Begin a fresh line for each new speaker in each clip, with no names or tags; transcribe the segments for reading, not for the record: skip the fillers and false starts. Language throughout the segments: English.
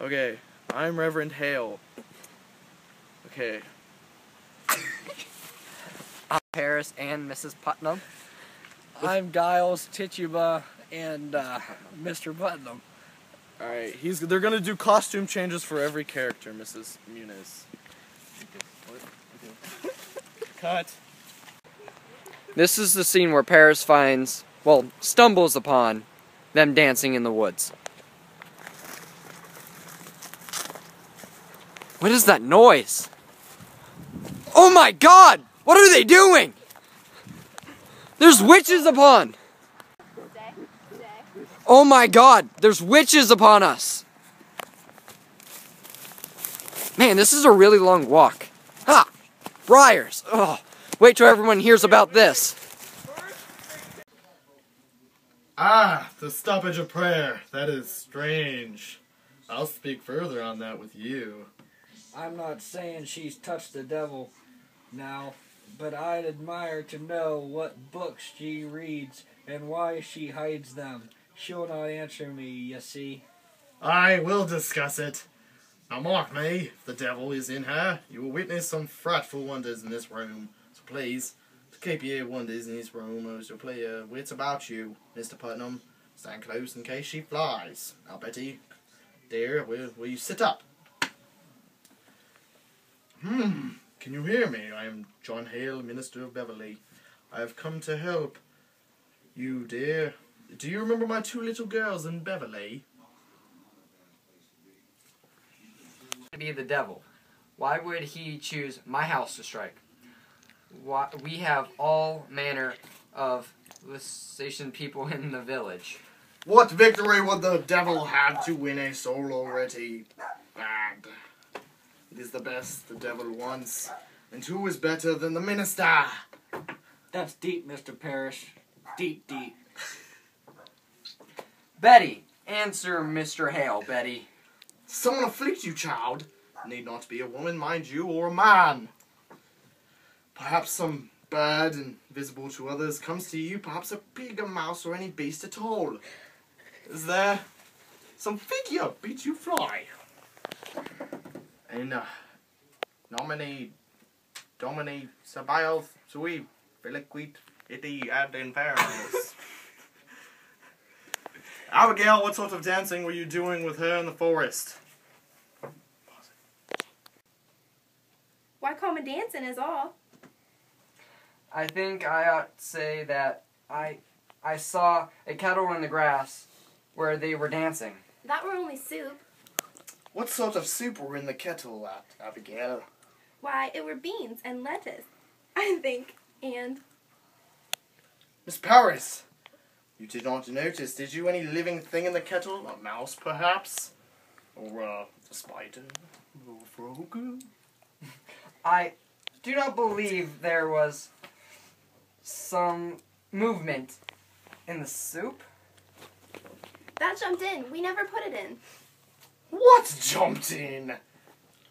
Okay, I'm Reverend Hale. Okay.
I'm Paris and Mrs. Putnam.
I'm Giles, Tituba, and Mr. Putnam.
Alright, they're gonna do costume changes for every character, Mrs. Muniz. Cut.
This is the scene where Paris stumbles upon them dancing in the woods. What is that noise? Oh my God! What are they doing? There's witches upon! Oh my God! There's witches upon us! Man, this is a really long walk. Ha! Briars! Oh, wait till everyone hears about this.
Ah, the stoppage of prayer. That is strange. I'll speak further on that with you.
I'm not saying she's touched the devil now, but I'd admire to know what books she reads and why she hides them. She'll not answer me, you see.
I will discuss it. Now mark me, if the devil is in her, you will witness some frightful wonders in this room. So please, to keep your wonders in this room, I shall play your wits about you, Mr. Putnam. Stand close in case she flies. Now Betty, dear, will you sit up? Can you hear me? I am John Hale, Minister of Beverly. I have come to help you, dear. Do you remember my two little girls in Beverly?
Be the devil. Why would he choose my house to strike? We have all manner of civilization people in the village.
What victory would the devil have to win a soul already? Bad. It is the best the devil wants. And who is better than the minister?
That's deep, Mr. Parrish. Deep, deep.
Betty, answer Mr. Hale, Betty.
Someone afflict you, child. Need not be a woman, mind you, or a man. Perhaps some bird, invisible to others, comes to you. Perhaps a pig, a mouse, or any beast at all. Is there some figure beat you fly? In nomine Domini Sabaoth sui feliquit iti ad infernis. Abigail, what sort of dancing were you doing with her in the forest?
Why, common dancing is all.
I think I ought to say that I saw a kettle in the grass where they were dancing.
That were only soup.
What sort of soup were in the kettle, Abigail?
Why, it were beans and lettuce, I think, and...
Miss Paris, you did not notice, did you, any living thing in the kettle? A mouse, perhaps? Or, a spider? Or a frog?
I do not believe there was some movement in the soup.
That jumped in. We never put it in.
What jumped in?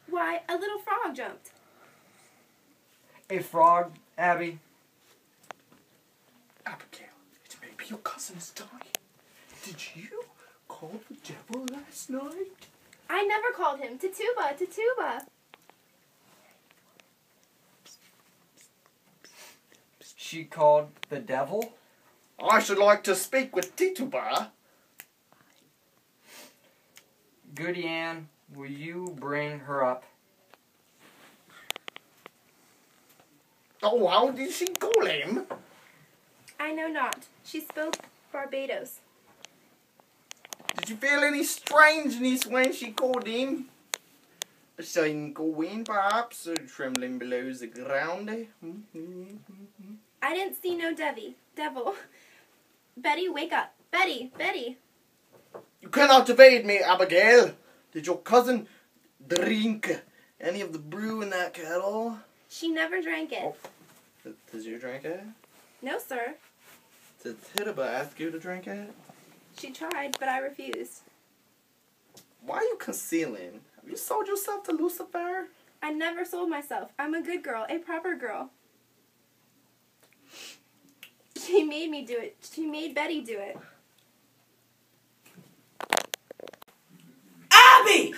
Why, a little frog jumped.
A frog, Abby?
Abigail, it may be your cousin's dying. Did you call the devil last night?
I never called him. Tituba, Tituba.
She called the devil?
I should like to speak with Tituba.
Goody Ann, will you bring her up?
Oh, how did she call him?
I know not. She spoke Barbados.
Did you feel any strangeness when she called him? A sign going, perhaps, or trembling below the ground?
I didn't see no devil. Betty, wake up. Betty, Betty.
You cannot evade me, Abigail. Did your cousin drink any of the brew in that kettle?
She never drank it.
Oh. Did you drink it?
No, sir.
Did Tituba ask you to drink it?
She tried, but I refused.
Why are you concealing? Have you sold yourself to Lucifer?
I never sold myself. I'm a good girl, a proper girl. She made me do it. She made Betty do it.
Abby!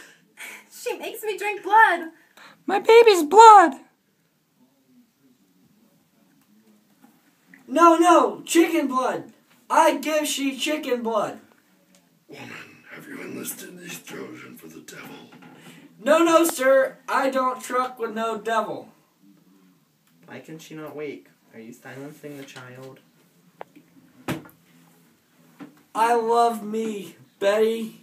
drank blood.
My baby's blood.
No, chicken blood. I give she chicken blood.
Woman, have you enlisted these Trojan for the devil?
No, sir. I don't truck with no devil.
Why can she not wake? Are you silencing the child?
I love me, Betty.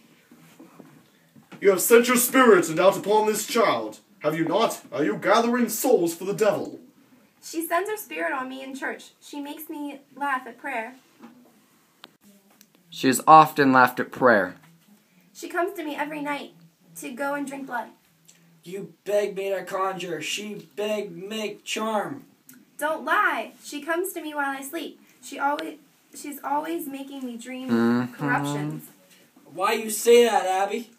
You have sent your spirits and out upon this child. Have you not? Are you gathering souls for the devil?
She sends her spirit on me in church. She makes me laugh at prayer.
She has often laughed at prayer.
She comes to me every night to go and drink blood.
You beg me to conjure. She beg make charm.
Don't lie. She comes to me while I sleep. She's always making me dream corruptions.
Why you say that, Abby?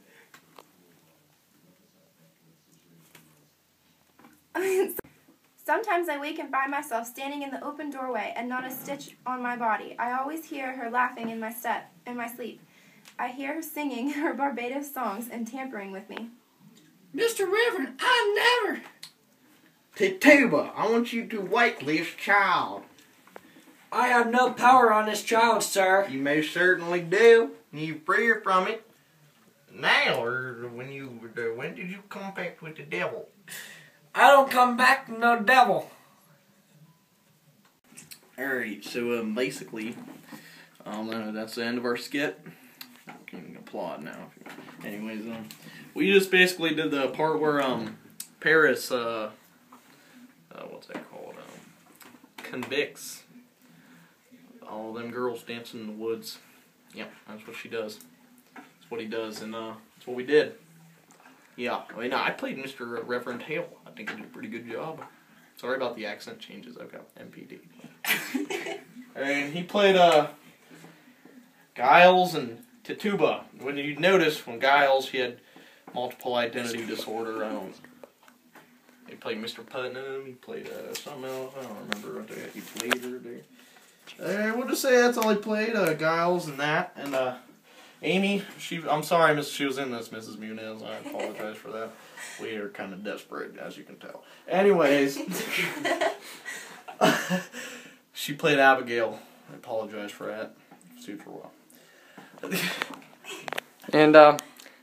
Sometimes I wake and find myself standing in the open doorway and not a stitch on my body. I always hear her laughing in my sleep. I hear her singing her Barbados songs and tampering with me.
Mr. Reverend, I never.
Tituba, I want you to wake this child.
I have no power on this child, sir.
You most certainly do. You free her from it. Now, or when did you compact with the devil?
I don't come back to no devil.
Alright, so basically, that's the end of our skit. I can applaud now. Anyways, we just basically did the part where Paris, what's that called? Convicts all them girls dancing in the woods. Yep, that's what she does. That's what he does, and that's what we did. Yeah, I mean, I played Mr. Reverend Hale. I think I did a pretty good job. Sorry about the accent changes. I've got MPD. And he played Giles and Tituba. When you notice, when Giles, he had multiple identity disorder. He played Mr. Putnam. He played something else. I don't remember what he played or there. We'll just say that's all he played. Giles and that, and Amy. I'm sorry, she was in this, Mrs. Muniz. I apologize for that. We are kind of desperate, as you can tell. Anyways, she played Abigail. I apologize for that. Super well.
And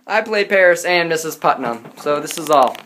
I played Paris and Mrs. Putnam. So this is all.